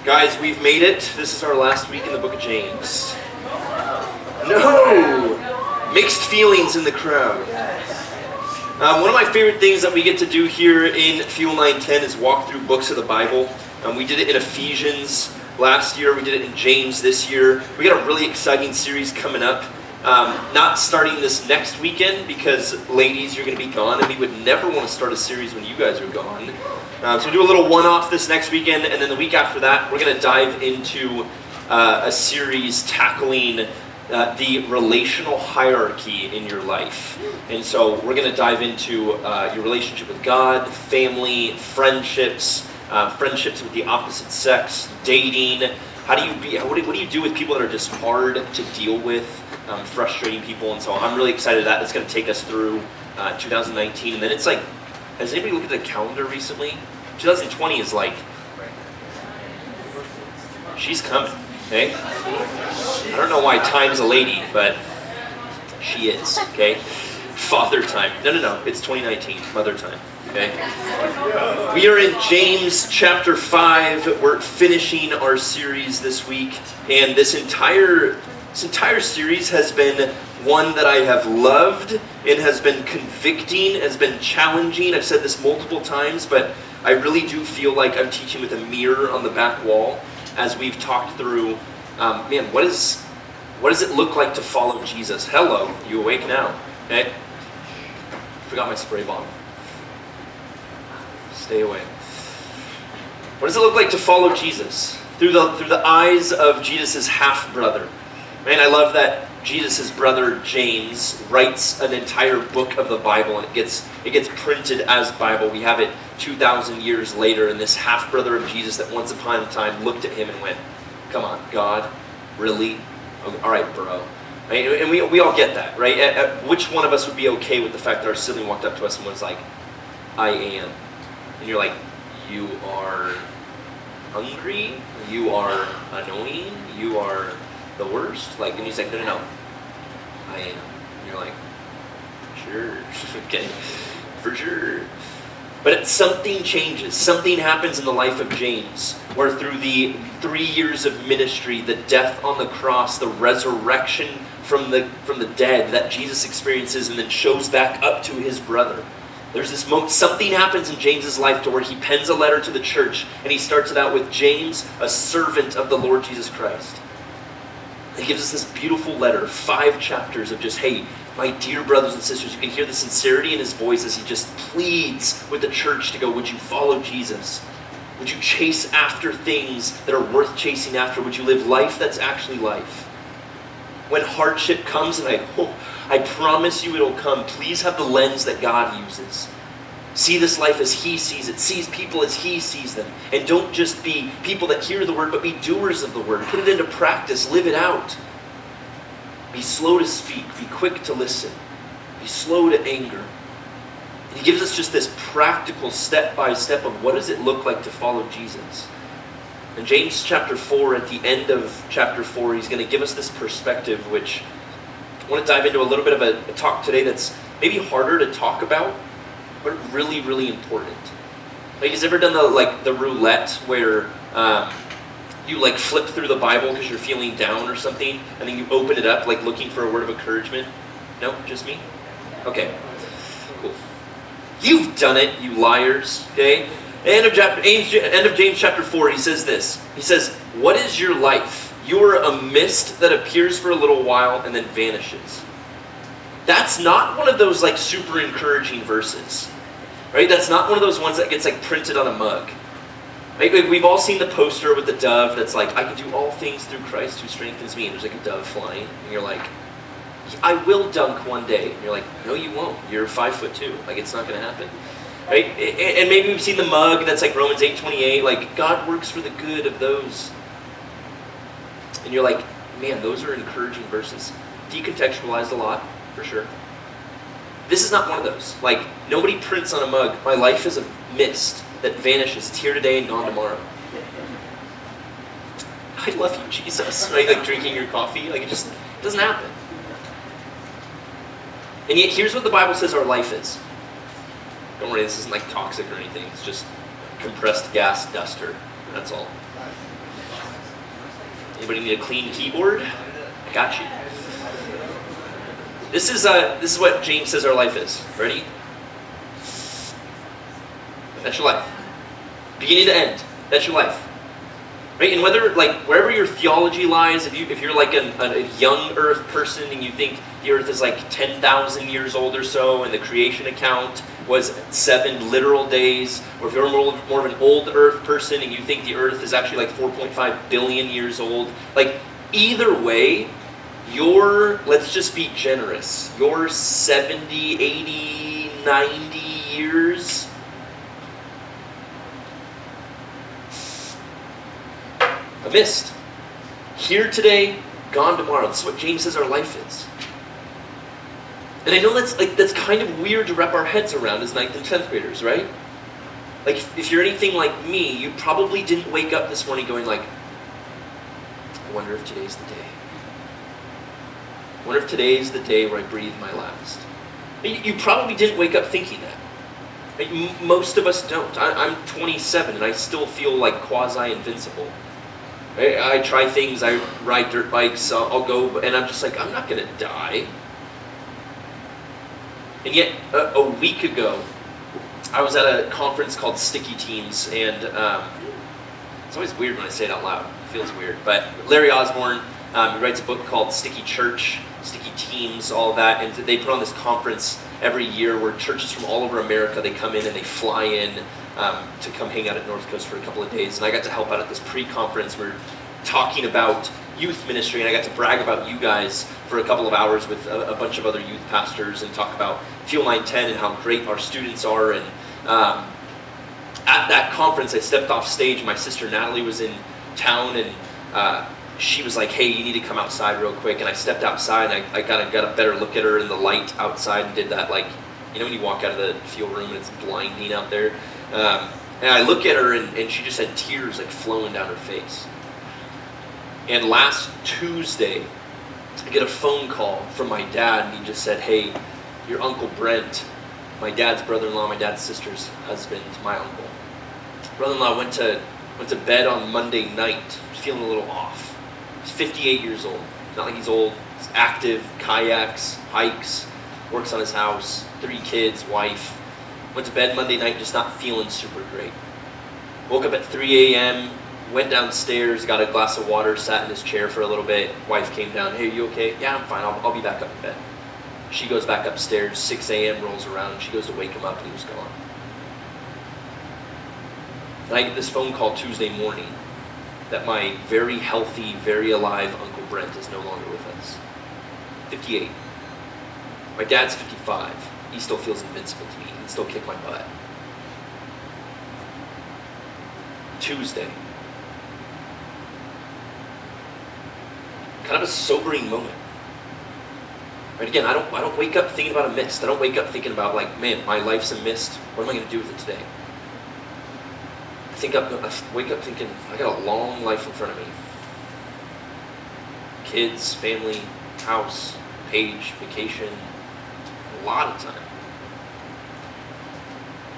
Guys, we've made it. This is our last week in the book of James. No! Mixed feelings in the crowd. One of my favorite things that we get to do here in Fuel 910 is walk through books of the Bible. We did it in Ephesians last year. We did it in James this year. We got a really exciting series coming up. Not starting this next weekend because, ladies, you're going to be gone, and we would never want to start a series when you guys are gone. So we'll do a little one-off this next weekend, and then the week after that, we're going to dive into a series tackling the relational hierarchy in your life. And so we're going to dive into your relationship with God, family, friendships, friendships with the opposite sex, dating. What do you do with people that are just hard to deal with, frustrating people? And so I'm really excited that it's going to take us through 2019. And then it's like, has anybody looked at the calendar recently? 2020 is like, she's coming, okay? I don't know why time's a lady, but she is, okay? Father time. No, it's 2019, mother time, okay? We are in James chapter 5. We're finishing our series this week, and this entire series has been one that I have loved. It has been convicting, has been challenging. I've said this multiple times, but I really do feel like I'm teaching with a mirror on the back wall as we've talked through, what does it look like to follow Jesus? Hello, you awake now? Okay? Forgot my spray bottle. Stay away. What does it look like to follow Jesus? Through the eyes of Jesus' half-brother. Man, I love that Jesus' brother James writes an entire book of the Bible, and it gets printed as Bible. We have it 2,000 years later, and this half-brother of Jesus that once upon a time looked at him and went, "Come on, God, really? All right, bro." Right? And we all get that, right? Which one of us would be okay with the fact that our sibling walked up to us and was like, "I am," and you're like, "You are hungry? You are annoying? You are the worst?" Like, and he's like, no, I am. And you're like, sure, okay, for sure. But something changes. Something happens in the life of James, where through the 3 years of ministry, the death on the cross, the resurrection from the dead that Jesus experiences and then shows back up to his brother. There's this moment, something happens in James's life to where he pens a letter to the church, and he starts it out with James, a servant of the Lord Jesus Christ. He gives us this beautiful letter, 5 chapters of just, hey, my dear brothers and sisters, you can hear the sincerity in his voice as he just pleads with the church to go, would you follow Jesus? Would you chase after things that are worth chasing after? Would you live life that's actually life? When hardship comes, and I promise you it'll come, please have the lens that God uses. See this life as he sees it. Sees people as he sees them. And don't just be people that hear the word, but be doers of the word. Put it into practice. Live it out. Be slow to speak. Be quick to listen. Be slow to anger. And he gives us just this practical step-by-step of what does it look like to follow Jesus. In James chapter 4, at the end of chapter 4, he's going to give us this perspective, which I want to dive into a little bit of a talk today that's maybe harder to talk about, but really, really important. Like, has ever done the roulette where you like flip through the Bible because you're feeling down or something, and then you open it up like looking for a word of encouragement? No, just me? Okay, cool. You've done it, you liars. Okay. End of James chapter 4, he says this. He says, "What is your life? You are a mist that appears for a little while and then vanishes." That's not one of those like super encouraging verses. Right? That's not one of those ones that gets like printed on a mug. Right? We've all seen the poster with the dove that's like, "I can do all things through Christ who strengthens me," and there's like a dove flying, and you're like, "I will dunk one day." And you're like, "No, you won't. You're 5'2". Like, it's not going to happen. Right? And maybe we've seen the mug that's like Romans 8:28, like, God works for the good of those. And you're like, man, those are encouraging verses. Decontextualized a lot, for sure. This is not one of those. Like, nobody prints on a mug, "My life is a mist that vanishes. It's here today and gone tomorrow." I love you, Jesus. Right? Like drinking your coffee. Like, it doesn't happen. And yet, here's what the Bible says our life is. Don't worry, this isn't like toxic or anything. It's just compressed gas duster. That's all. Anybody need a clean keyboard? I got you. This is what James says our life is. Ready? That's your life. Beginning to end. That's your life. Right? And whether, wherever your theology lies, if you're like a young earth person and you think the earth is like 10,000 years old or so and the creation account was 7 literal days, or if you're more of an old earth person and you think the earth is actually like 4.5 billion years old, either way, let's just be generous, your 70, 80, 90 years a mist. Here today, gone tomorrow. This is what James says our life is. And I know that's kind of weird to wrap our heads around as 9th and 10th graders, right? If you're anything like me, you probably didn't wake up this morning going I wonder if today's the day. I wonder if today's the day where I breathe my last. You probably didn't wake up thinking that. Most of us don't. I'm 27 and I still feel like quasi-invincible. I try things, I ride dirt bikes, I'll go, and I'm just I'm not going to die. And yet, a week ago, I was at a conference called Sticky Teams, and it's always weird when I say it out loud. It feels weird. But Larry Osborne, he writes a book called Sticky Church, Sticky Teams, all of that, and they put on this conference every year where churches from all over America, they come in and they fly in to come hang out at North Coast for a couple of days. And I got to help out at this pre-conference. We're talking about youth ministry, and I got to brag about you guys for a couple of hours with a bunch of other youth pastors and talk about Fuel 910 and how great our students are. And at that conference, I stepped off stage. My sister Natalie was in town, and she was like, hey, you need to come outside real quick. And I stepped outside, and I got a better look at her in the light outside and did that, when you walk out of the fuel room and it's blinding out there. And I look at her, and she just had tears flowing down her face. And last Tuesday, I get a phone call from my dad, and he just said, hey, your Uncle Brent, my dad's brother-in-law, my dad's sister's husband, my uncle. Brother-in-law went to bed on Monday night, feeling a little off. He's 58 years old. Not like he's old. He's active, kayaks, hikes, works on his house, 3 kids, wife. Went to bed Monday night just not feeling super great. Woke up at 3 a.m., went downstairs, got a glass of water, sat in his chair for a little bit. Wife came down, hey, you okay? Yeah, I'm fine, I'll be back up in bed. She goes back upstairs, 6 a.m. rolls around, she goes to wake him up, and he was gone. And I get this phone call Tuesday morning that my very healthy, very alive Uncle Brent is no longer with us. 58. My dad's 55. He still feels invincible to me. He can still kick my butt. Tuesday. Kind of a sobering moment. Right, again, I don't wake up thinking about a mist. I don't wake up thinking about man, my life's a mist. What am I going to do with it today? I wake up thinking, I got a long life in front of me. Kids, family, house, page, vacation, a lot of time.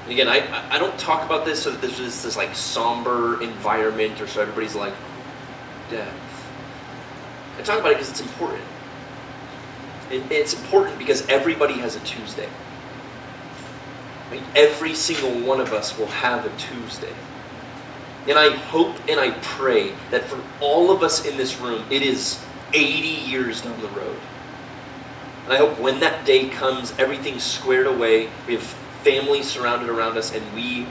And again, I don't talk about this so that there's just this somber environment or so everybody's death. I talk about it because it's important. It's important because everybody has a Tuesday. Every single one of us will have a Tuesday. And I hope and I pray that for all of us in this room, it is 80 years down the road. And I hope when that day comes, everything's squared away, we have families surrounded around us, and we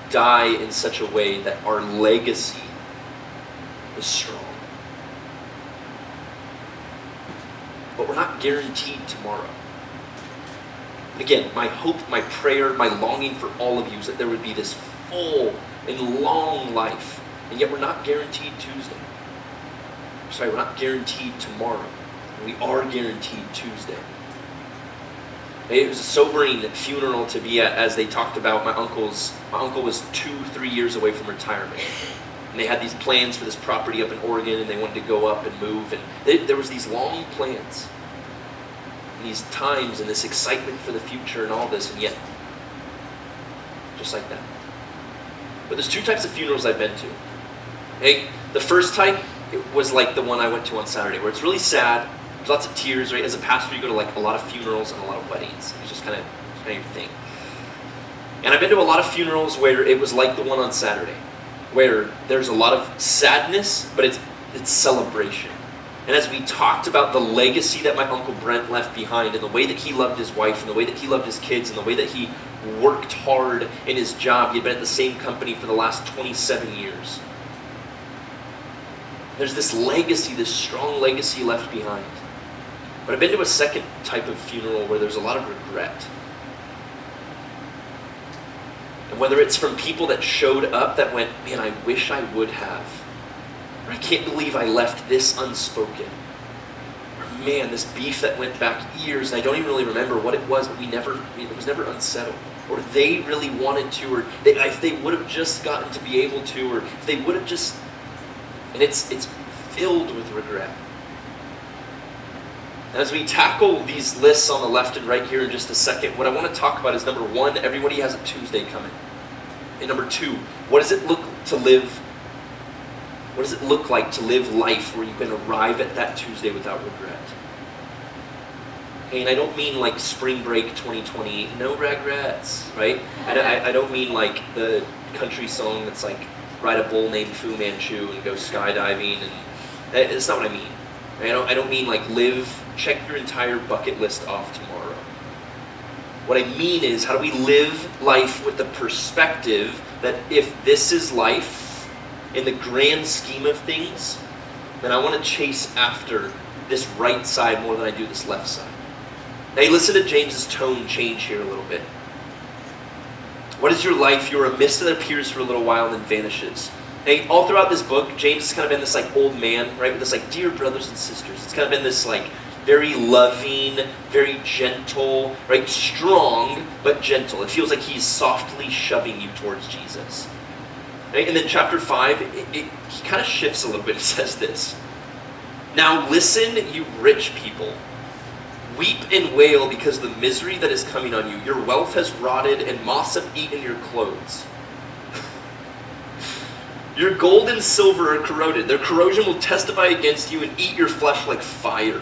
die in such a way that our legacy is strong. But we're not guaranteed tomorrow. Again, my hope, my prayer, my longing for all of you is that there would be this full and long life, and yet we're not guaranteed Tuesday. Sorry, we're not guaranteed tomorrow. We are guaranteed Tuesday. It was a sobering funeral to be at, as they talked about my uncle was 2-3 years away from retirement. And they had these plans for this property up in Oregon, and they wanted to go up and move, and there was these long plans, and these times, and this excitement for the future and all this, and yet, just like that. But there's 2 types of funerals I've been to. Hey, the first type, it was like the one I went to on Saturday, where it's really sad. There's lots of tears, right? As a pastor, you go to like a lot of funerals and a lot of weddings. It's just kind of your thing. And I've been to a lot of funerals where it was like the one on Saturday, where there's a lot of sadness, but it's celebration. And as we talked about the legacy that my Uncle Brent left behind, and the way that he loved his wife, and the way that he loved his kids, and the way that he worked hard in his job, he had been at the same company for the last 27 years. There's this legacy, this strong legacy left behind. But I've been to a second type of funeral where there's a lot of regret. And whether it's from people that showed up that went, man, I wish I would have. Or I can't believe I left this unspoken. Or man, this beef that went back years, and I don't even really remember what it was, but it was never unsettled. Or they really wanted to, or if they would have just gotten to be able to, or if they would have just, and it's filled with regret. As we tackle these lists on the left and right here in just a second, what I want to talk about is number one, everybody has a Tuesday coming. And number two, what does it look like to live life where you can arrive at that Tuesday without regret? And I don't mean like spring break 2020, no regrets, right? I don't mean like the country song that's like ride a bull named Fu Manchu and go skydiving, and it's not what I mean. I don't mean like check your entire bucket list off tomorrow. What I mean is, how do we live life with the perspective that if this is life in the grand scheme of things, then I want to chase after this right side more than I do this left side. Now you listen to James's tone change here a little bit. What is your life? You're a mist that appears for a little while and then vanishes. Now, all throughout this book, James has kind of been this like old man, right? With this like, dear brothers and sisters. It's kind of been this like very loving, very gentle, right? Strong, but gentle. It feels like he's softly shoving you towards Jesus. Right? And then chapter 5, he kind of shifts a little bit. It says this. Now listen, you rich people. Weep and wail because of the misery that is coming on you. Your wealth has rotted and moths have eaten your clothes. Your gold and silver are corroded. Their corrosion will testify against you and eat your flesh like fire.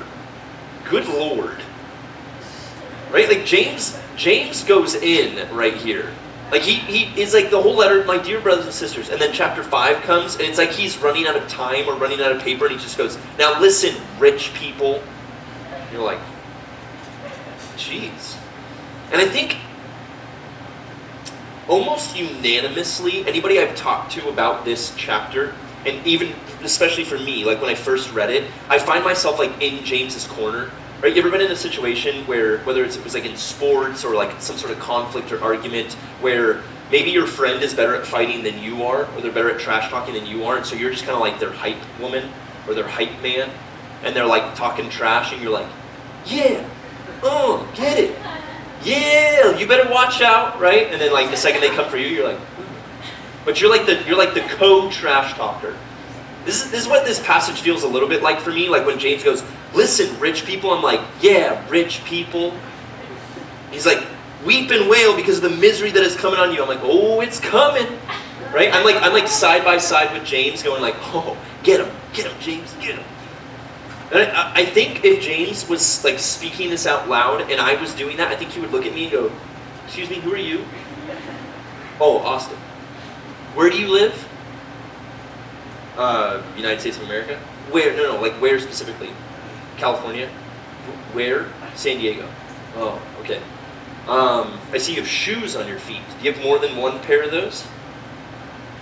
Good Lord. Right? Like James goes in right here. Like he is like the whole letter, my dear brothers and sisters. And then chapter 5 comes and it's like he's running out of time or running out of paper, and he just goes, now listen, rich people. You're like, jeez. And I think almost unanimously, anybody I've talked to about this chapter, and even especially for me, like when I first read it, I find myself like in James's corner. Right? You ever been in a situation where, whether it was like in sports or like some sort of conflict or argument, where maybe your friend is better at fighting than you are, or they're better at trash talking than you are, and so you're just kind of like their hype woman or their hype man, and they're like talking trash, and you're like, yeah, get it. Yeah, you better watch out, right? And then like the second they come for you, you're like, but you're like the co-trash talker. This is what this passage feels a little bit like for me. Like when James goes, listen, rich people, I'm like, yeah, rich people. He's like, weep and wail because of the misery that is coming on you. I'm like, oh, it's coming, right? I'm like side by side with James, going like, oh, get him, James, get him. And I think if James was like speaking this out loud and I was doing that, I think he would look at me and go, excuse me, who are you? Oh, Austin. Where do you live? United States of America? Where? No, like where specifically? California? Where? San Diego. Oh, okay. I see you have shoes on your feet. Do you have more than one pair of those?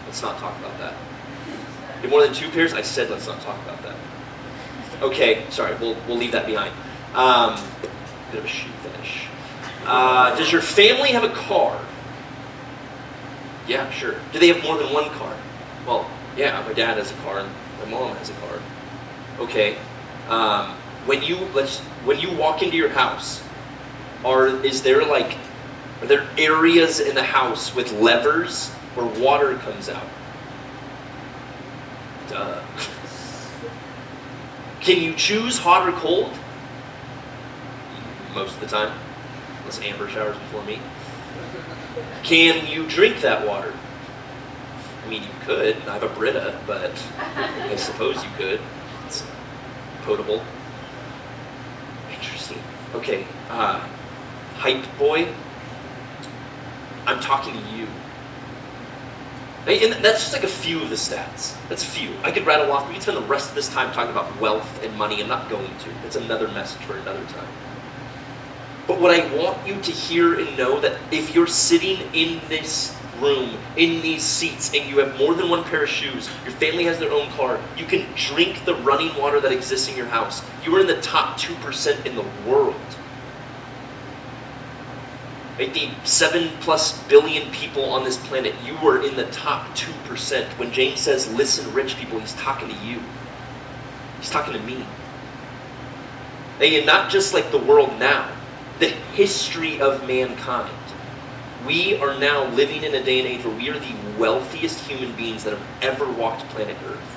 Let's not talk about that. You have more than 2 pairs? I said let's not talk about that. Okay, sorry, we'll leave that behind. Bit of a shoe fetish. Does your family have a car? Yeah, sure. Do they have more than one car? Well, yeah, my dad has a car and my mom has a car. Okay. When you walk into your house, are there areas in the house with levers where water comes out? Duh. Can you choose hot or cold? Most of the time. Unless Amber showers before me. Can you drink that water? I mean, you could. I have a Brita, but I suppose you could. It's potable. Interesting. Okay, hype boy, I'm talking to you. And that's just like a few of the stats. That's few. I could rattle off. We could spend the rest of this time talking about wealth and money. I'm not going to. That's another message for another time. But what I want you to hear and know, that if you're sitting in this room, in these seats, and you have more than one pair of shoes, your family has their own car, you can drink the running water that exists in your house. You are in the top 2% in the world. Right? The 7+ billion people on this planet, you are in the top 2%. When James says, listen, rich people, he's talking to you. He's talking to me. And not just like the world now, the history of mankind. We are now living in a day and age where we are the wealthiest human beings that have ever walked planet Earth.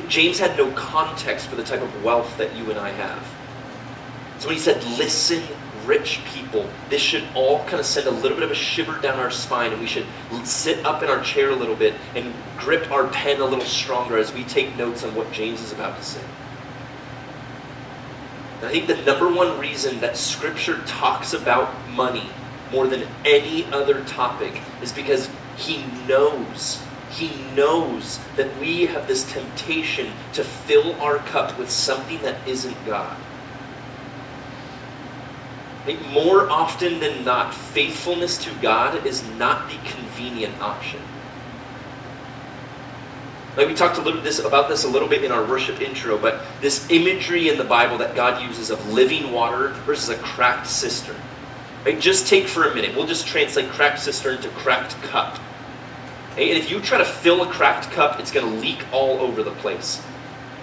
James had no context for the type of wealth that you and I have. So when he said, listen, rich people, this should all kind of send a little bit of a shiver down our spine, and we should sit up in our chair a little bit and grip our pen a little stronger as we take notes on what James is about to say. And I think the number one reason that Scripture talks about money more than any other topic is because he knows that we have this temptation to fill our cup with something that isn't God. More often than not, faithfulness to God is not the convenient option. Like we talked about this a little bit in our worship intro, but this imagery in the Bible that God uses of living water versus a cracked cistern. Right? Just take for a minute. We'll just translate cracked cistern to cracked cup. And if you try to fill a cracked cup, it's going to leak all over the place.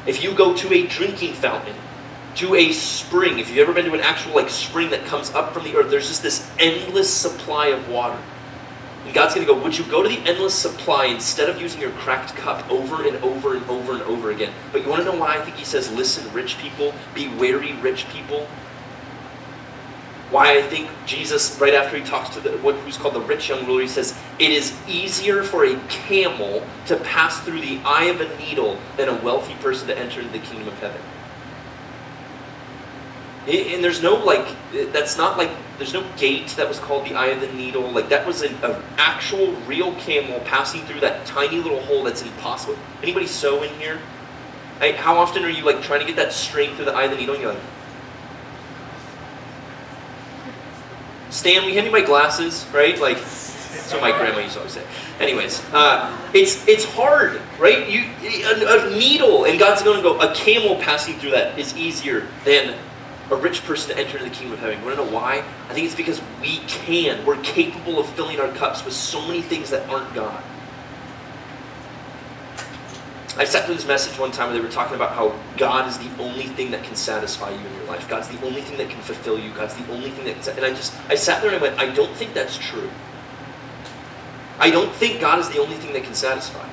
If you go to a drinking fountain, to a spring, if you've ever been to an actual spring that comes up from the earth, there's just this endless supply of water. And God's going to go, would you go to the endless supply instead of using your cracked cup over and over and over and over again? But you want to know why I think he says, listen, rich people, be wary, rich people? Why I think Jesus, right after he talks to who's called the rich young ruler, he says, it is easier for a camel to pass through the eye of a needle than a wealthy person to enter into the kingdom of heaven. And there's no there's no gate that was called the eye of the needle. That was an actual real camel passing through that tiny little hole that's impossible. Anybody sew in here? How often are you trying to get that string through the eye of the needle and you're like, Stan, will you hand me my glasses, right? That's what my grandma used to always say. Anyways, it's hard, right? A needle, and God's going to go, a camel passing through that is easier than a rich person to enter into the kingdom of heaven. You want to know why? I think it's because we're capable of filling our cups with so many things that aren't God. I sat through this message one time where they were talking about how God is the only thing that can satisfy you in your life. God's the only thing that can fulfill you. God's the only thing that can... And I sat there and I went, I don't think that's true. I don't think God is the only thing that can satisfy.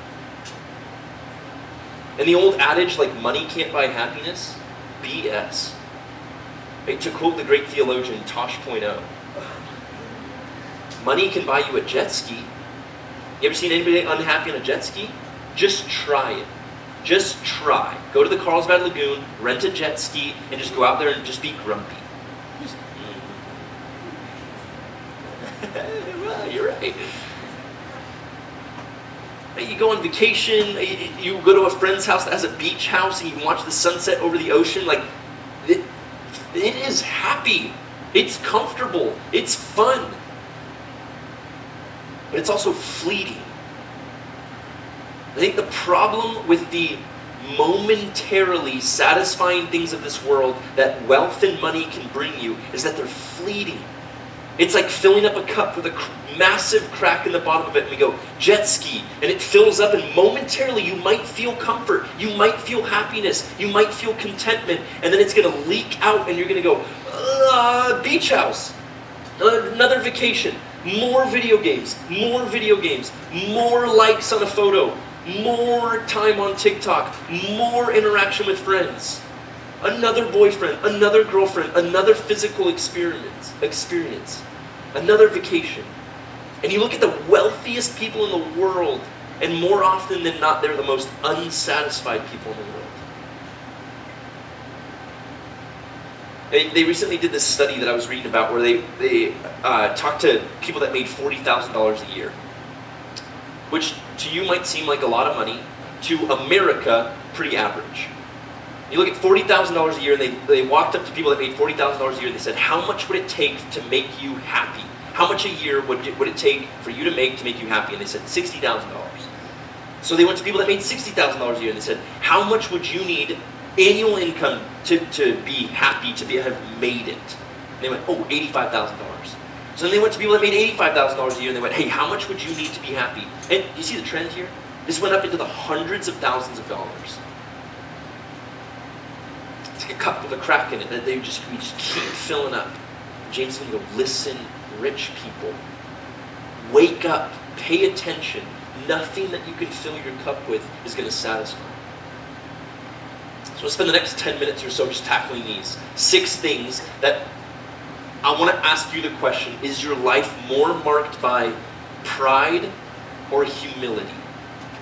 And the old adage, money can't buy happiness, BS. Right? To quote the great theologian Tosh.0, money can buy you a jet ski. You ever seen anybody unhappy on a jet ski? Just try it. Just try. Go to the Carlsbad Lagoon, rent a jet ski, and just go out there and just be grumpy. Well, you're right. You go on vacation, you go to a friend's house that has a beach house, and you can watch the sunset over the ocean. It is happy. It's comfortable. It's fun. But it's also fleeting. I think the problem with the momentarily satisfying things of this world that wealth and money can bring you is that they're fleeting. It's like filling up a cup with a massive crack in the bottom of it, and we go, jet ski, and it fills up, and momentarily you might feel comfort, you might feel happiness, you might feel contentment, and then it's going to leak out, and you're going to go, beach house, another vacation, more video games, more likes on a photo, more time on TikTok, more interaction with friends, another boyfriend, another girlfriend, another physical experience, another vacation. And you look at the wealthiest people in the world, and more often than not, they're the most unsatisfied people in the world. They recently did this study that I was reading about where they talked to people that made $40,000 a year, which to you might seem like a lot of money. To America, pretty average. You look at $40,000 a year, and they walked up to people that made $40,000 a year, and they said, how much would it take to make you happy? How much a year would it take for you to make you happy? And they said $60,000. So they went to people that made $60,000 a year, and they said, how much would you need annual income to be happy, have made it? And they went, oh, $85,000. So then they went to people that made $85,000 a year, and they went, hey, how much would you need to be happy? And you see the trend here? This went up into the hundreds of thousands of dollars. It's like a cup with a crack in it that we just keep filling up. James is going to go, listen, rich people. Wake up, pay attention. Nothing that you can fill your cup with is going to satisfy. So we'll spend the next 10 minutes or so just tackling these 6 things that I want to ask you the question, is your life more marked by pride or humility?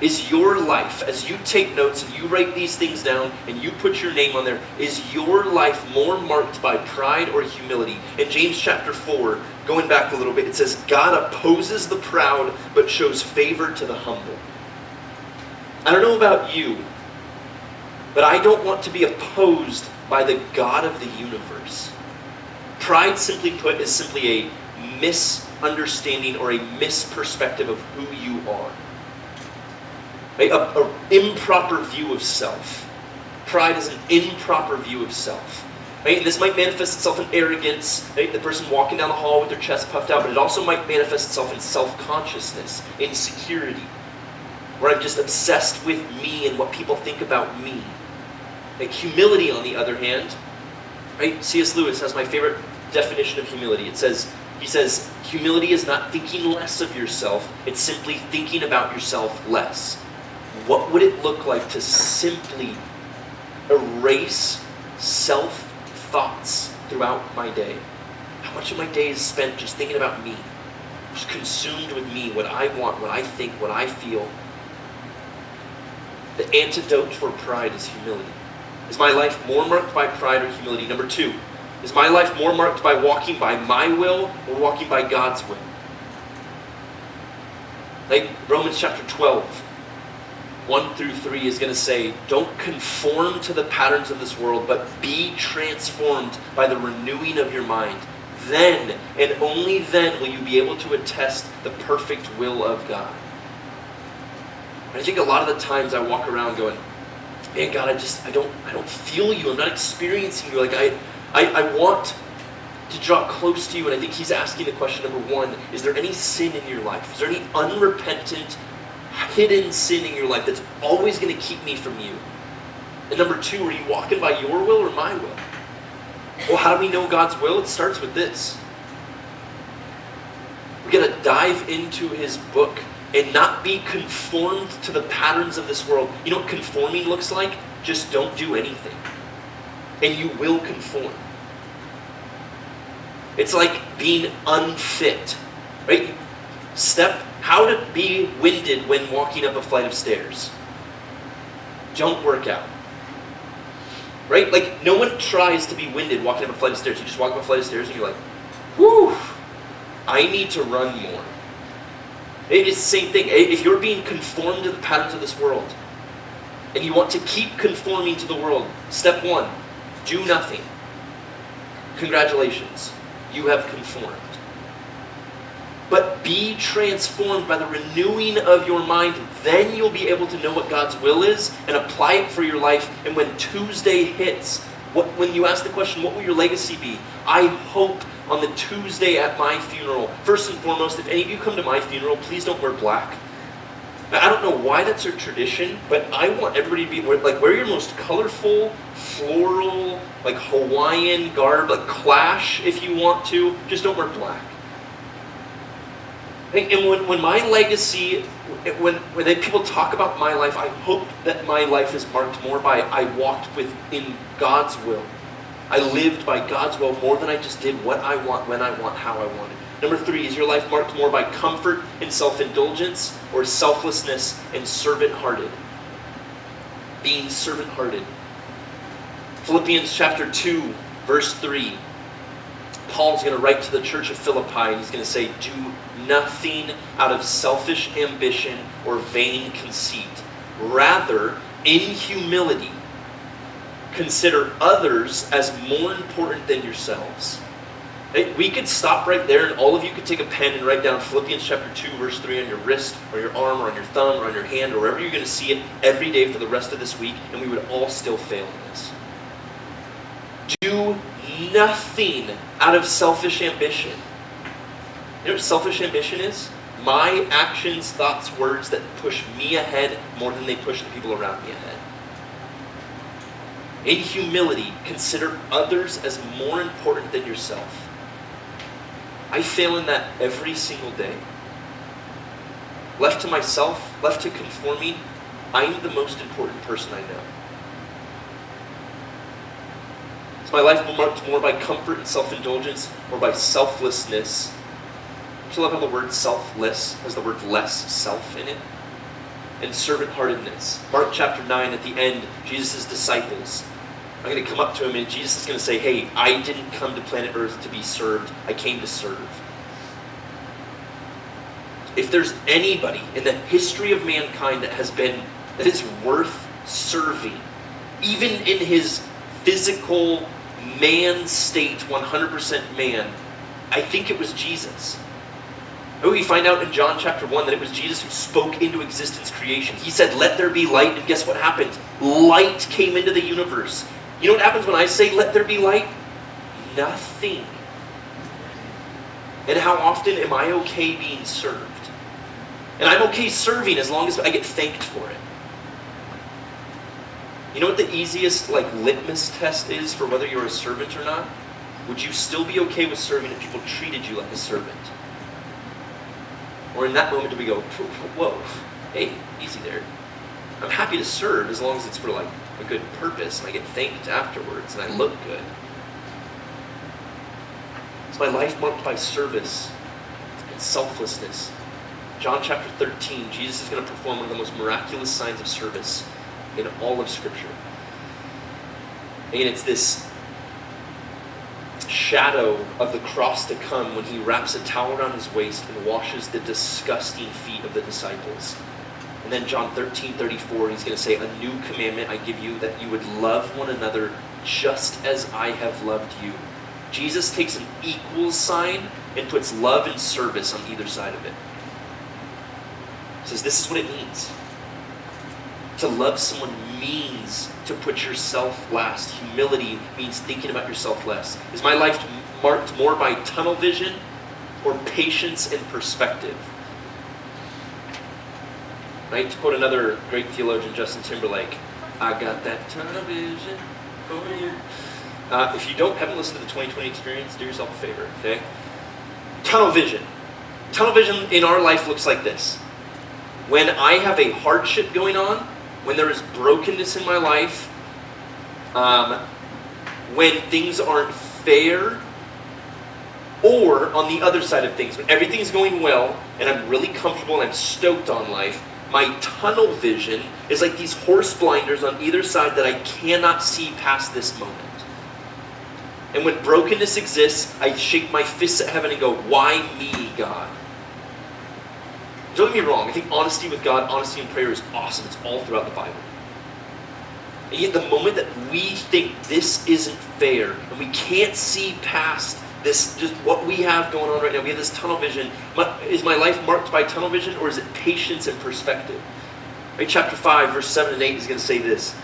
Is your life, as you take notes and you write these things down and you put your name on there, is your life more marked by pride or humility? In James chapter 4, going back a little bit, it says, God opposes the proud but shows favor to the humble. I don't know about you, but I don't want to be opposed by the God of the universe. Pride, simply put, is simply a misunderstanding or a misperspective of who you are. An improper view of self. Pride is an improper view of self. Right? And this might manifest itself in arrogance, right? The person walking down the hall with their chest puffed out, but it also might manifest itself in self-consciousness, insecurity, where I'm just obsessed with me and what people think about me. Like humility, on the other hand, right? C.S. Lewis has my favorite definition of humility. He says, humility is not thinking less of yourself, it's simply thinking about yourself less. What would it look like to simply erase self-thoughts throughout my day? How much of my day is spent just thinking about me, just consumed with me, what I want, what I think, what I feel? The antidote for pride is humility. Is my life more marked by pride or humility? Number 2, is my life more marked by walking by my will or walking by God's will? Like Romans chapter 12, 1-3 is going to say, don't conform to the patterns of this world, but be transformed by the renewing of your mind. Then, and only then, will you be able to attest the perfect will of God. I think a lot of the times I walk around going, man, God, I don't feel you. I'm not experiencing you. Like I want to draw close to you, and I think he's asking the question, number 1, is there any sin in your life? Is there any unrepentant, hidden sin in your life that's always going to keep me from you? And number 2, are you walking by your will or my will? Well, how do we know God's will? It starts with this. We got to dive into his book and not be conformed to the patterns of this world. You know what conforming looks like? Just don't do anything, and you will conform. It's like being unfit, right? How to be winded when walking up a flight of stairs. Don't work out. Right? Like, no one tries to be winded walking up a flight of stairs. You just walk up a flight of stairs and you're like, whew, I need to run more. It's the same thing. If you're being conformed to the patterns of this world, and you want to keep conforming to the world, step 1, do nothing. Congratulations, you have conformed. But be transformed by the renewing of your mind. Then you'll be able to know what God's will is and apply it for your life. And when Tuesday hits, when you ask the question, what will your legacy be? I hope on the Tuesday at my funeral, first and foremost, if any of you come to my funeral, please don't wear black. I don't know why that's a tradition, but I want everybody to be wear your most colorful, floral, like Hawaiian garb, like clash if you want to. Just don't wear black. And when my legacy, when people talk about my life, I hope that my life is marked more by I walked in God's will. I lived by God's will more than I just did what I want, when I want, how I wanted. Number 3, is your life marked more by comfort and self-indulgence or selflessness and servant-hearted? Being servant-hearted. Philippians chapter 2, verse 3. Paul's going to write to the church of Philippi, and he's going to say, do nothing out of selfish ambition or vain conceit. Rather, in humility, consider others as more important than yourselves. We could stop right there, and all of you could take a pen and write down Philippians chapter 2, verse 3 on your wrist, or your arm, or on your thumb, or on your hand, or wherever you're going to see it every day for the rest of this week, and we would all still fail in this. Do nothing out of selfish ambition. You know what selfish ambition is? My actions, thoughts, words that push me ahead more than they push the people around me ahead. In humility, consider others as more important than yourself. I fail in that every single day. Left to myself, left to conforming, I'm the most important person I know. Is my life marked more by comfort and self-indulgence or by selflessness? I love how the word selfless has the word less self in it. And servant-heartedness. Mark chapter 9 at the end, Jesus' disciples are going to come up to him and Jesus is going to say, hey, I didn't come to planet Earth to be served. I came to serve. If there's anybody in the history of mankind that is worth serving, even in his physical man state, 100% man, I think it was Jesus. We find out in John chapter 1 that it was Jesus who spoke into existence creation. He said, let there be light, and guess what happened? Light came into the universe. You know what happens when I say, let there be light? Nothing. And how often am I okay being served? And I'm okay serving as long as I get thanked for it. You know what the easiest litmus test is for whether you're a servant or not? Would you still be okay with serving if people treated you like a servant? Or in that moment do we go, whoa, hey, easy there. I'm happy to serve as long as it's for a good purpose and I get thanked afterwards and I look good. Is my life marked by service and selflessness? John chapter 13, Jesus is going to perform one of the most miraculous signs of service in all of Scripture. And it's this shadow of the cross to come when he wraps a towel around his waist and washes the disgusting feet of the disciples. And then John 13:34, he's going to say, a new commandment I give you, that you would love one another just as I have loved you. Jesus takes an equal sign and puts love and service on either side of it. He says, this is what it means. To love someone means to put yourself last. Humility means thinking about yourself less. Is my life marked more by tunnel vision or patience and perspective? Right? To quote another great theologian, Justin Timberlake, I got that tunnel vision over here. If you haven't listened to the 2020 experience, do yourself a favor, okay? Tunnel vision. Tunnel vision in our life looks like this. When I have a hardship going on, when there is brokenness in my life, when things aren't fair, or on the other side of things, when everything's going well and I'm really comfortable and I'm stoked on life, my tunnel vision is like these horse blinders on either side that I cannot see past this moment. And when brokenness exists, I shake my fists at heaven and go, why me, God? Don't get me wrong, I think honesty with God, honesty in prayer is awesome. It's all throughout the Bible. And yet the moment that we think this isn't fair, and we can't see past this, just what we have going on right now, we have this tunnel vision. Is my life marked by tunnel vision, or is it patience and perspective? Right, chapter 5, verse 7 and 8 is going to say this.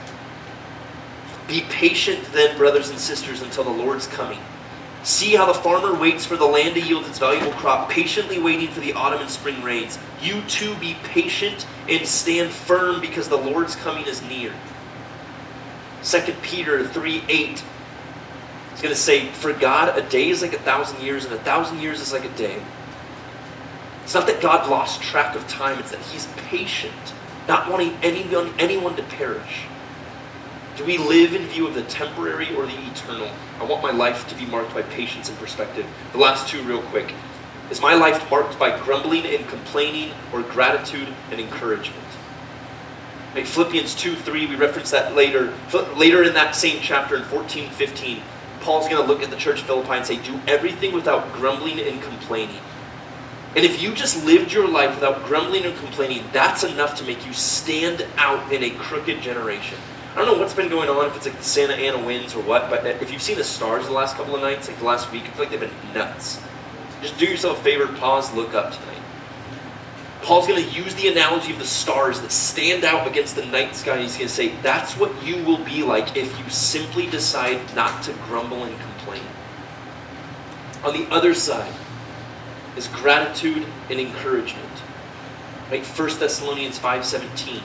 Be patient then, brothers and sisters, until the Lord's coming. See how the farmer waits for the land to yield its valuable crop, patiently waiting for the autumn and spring rains. You too be patient and stand firm, because the Lord's coming is near. 2 Peter 3:8 is going to say, for God, a day is like 1,000 years, and 1,000 years is like a day. It's not that God lost track of time, it's that he's patient, not wanting anyone to perish. Do we live in view of the temporary or the eternal? I want my life to be marked by patience and perspective. The last two real quick. Is my life marked by grumbling and complaining, or gratitude and encouragement? Right, Philippians 2:3, we reference that later. Later in that same chapter in 14:15, Paul's going to look at the church of Philippi and say, do everything without grumbling and complaining. And if you just lived your life without grumbling and complaining, that's enough to make you stand out in a crooked generation. I don't know what's been going on, if it's like the Santa Ana winds or what, but if you've seen the stars the last couple of nights, like the last week, I feel like they've been nuts. Just do yourself a favor, pause, look up tonight. Paul's going to use the analogy of the stars that stand out against the night sky. He's going to say, that's what you will be like if you simply decide not to grumble and complain. On the other side is gratitude and encouragement. Right? 1 Thessalonians 5:17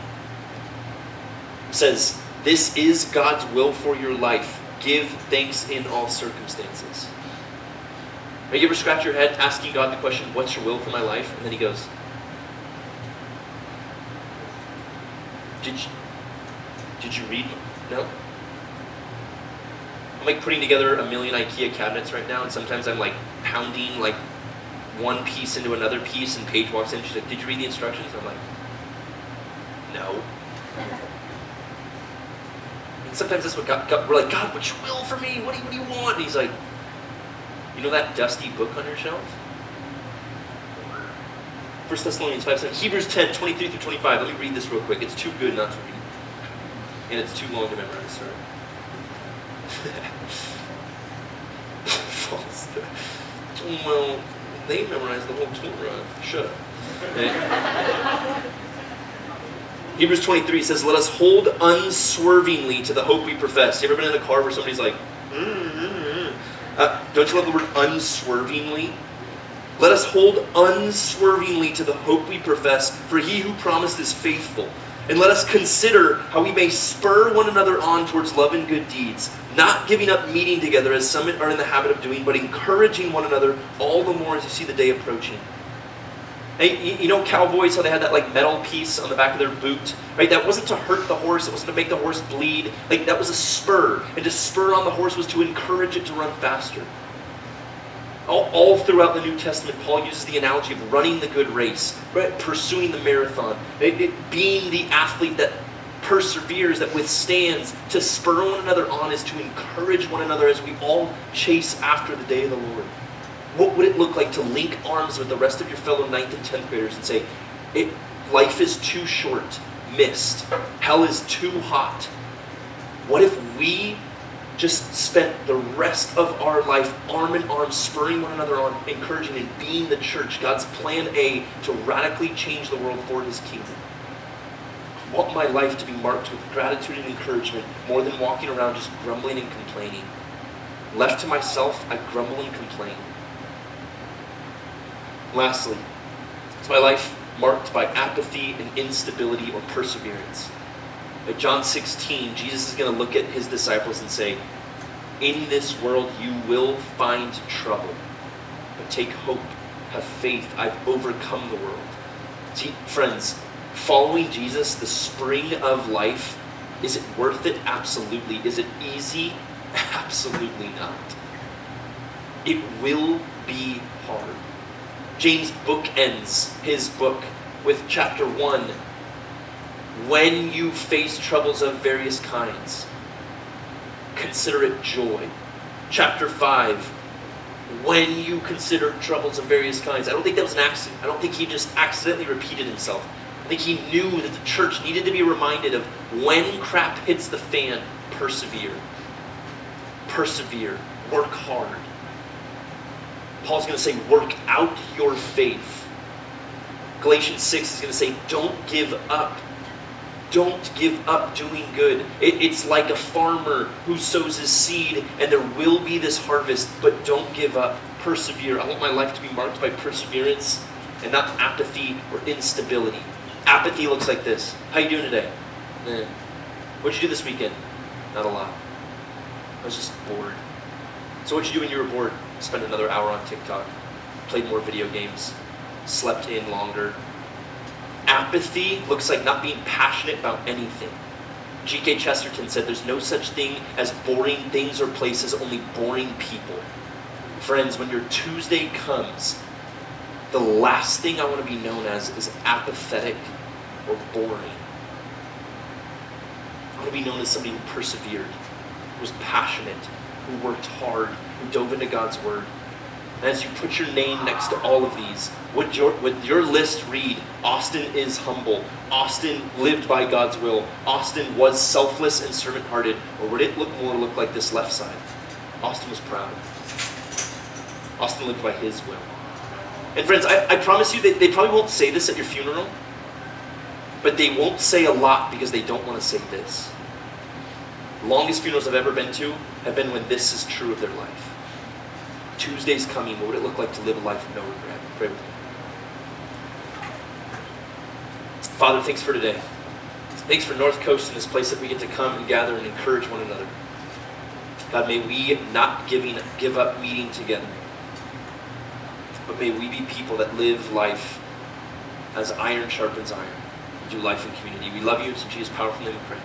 says, this is God's will for your life. Give thanks in all circumstances. Right? You ever scratch your head asking God the question, what's your will for my life? And then he goes, Did you read? No? I'm like putting together a million IKEA cabinets right now, and sometimes I'm like pounding like one piece into another piece, and Paige walks in, she's like, did you read the instructions? I'm like, no. And sometimes that's what we're like, God, what's your will for me? What do you want? And he's like, you know that dusty book on your shelf? 1 Thessalonians 5:7, Hebrews 10:23-25. Let me read this real quick. It's too good not to read. And it's too long to memorize, sorry. Well, they memorized the whole Torah. Shut up. Okay. Hebrews 23 says, let us hold unswervingly to the hope we profess. You ever been in a car where somebody's like, don't you love the word unswervingly? Let us hold unswervingly to the hope we profess, for he who promised is faithful. And let us consider how we may spur one another on towards love and good deeds, not giving up meeting together as some are in the habit of doing, but encouraging one another all the more as you see the day approaching. Hey, you know cowboys, how they had that like metal piece on the back of their boot? Right? That wasn't to hurt the horse, it wasn't to make the horse bleed. Like that was a spur. And to spur on the horse was to encourage it to run faster. All throughout the New Testament, Paul uses the analogy of running the good race, right? Pursuing the marathon, being the athlete that perseveres, that withstands. To spur one another on is to encourage one another as we all chase after the day of the Lord. What would it look like to link arms with the rest of your fellow 9th and 10th graders and say, life is too short, missed. Hell is too hot. What if we just spent the rest of our life arm in arm, spurring one another on, encouraging and being the church, God's plan A to radically change the world for his kingdom? I want my life to be marked with gratitude and encouragement more than walking around just grumbling and complaining. Left to myself, I grumble and complain. Lastly, is my life marked by apathy and instability or perseverance? At John 16, Jesus is going to look at his disciples and say, in this world you will find trouble, but take hope, have faith, I've overcome the world. See, friends, following Jesus, the spring of life, is it worth it? Absolutely. Is it easy? Absolutely not. It will be hard. James bookends his book with chapter 1. When you face troubles of various kinds, consider it joy. Chapter 5, when you consider troubles of various kinds. I don't think that was an accident. I don't think he just accidentally repeated himself. I think he knew that the church needed to be reminded of when crap hits the fan, persevere. Persevere. Work hard. Paul's going to say, work out your faith. Galatians 6 is going to say, don't give up. Don't give up doing good. It's like a farmer who sows his seed, and there will be this harvest, but don't give up. Persevere. I want my life to be marked by perseverance and not apathy or instability. Apathy looks like this. How you doing today? What'd you do this weekend? Not a lot. I was just bored. So what'd you do when you were bored? Spent another hour on TikTok. Played more video games. Slept in longer. Apathy looks like not being passionate about anything. G.K. Chesterton said there's no such thing as boring things or places, only boring people. Friends, when your Tuesday comes the last thing I want to be known as is apathetic or boring. I want to be known as somebody who persevered, who was passionate, who worked hard, who dove into God's word. And as you put your name next to all of these, would your list read, Austin is humble, Austin lived by God's will, Austin was selfless and servant-hearted, or would it look like this left side? Austin was proud. Austin lived by his will. And friends, I promise you, they probably won't say this at your funeral, but they won't say a lot because they don't want to say this. The longest funerals I've ever been to have been when this is true of their life. Tuesday's coming. What would it look like to live a life of no regret? Pray with me. Father, thanks for today. Thanks for North Coast and this place that we get to come and gather and encourage one another. God, may we not give up meeting together, but may we be people that live life as iron sharpens iron. Do life in community. We love you. It's in Jesus' powerful name we pray.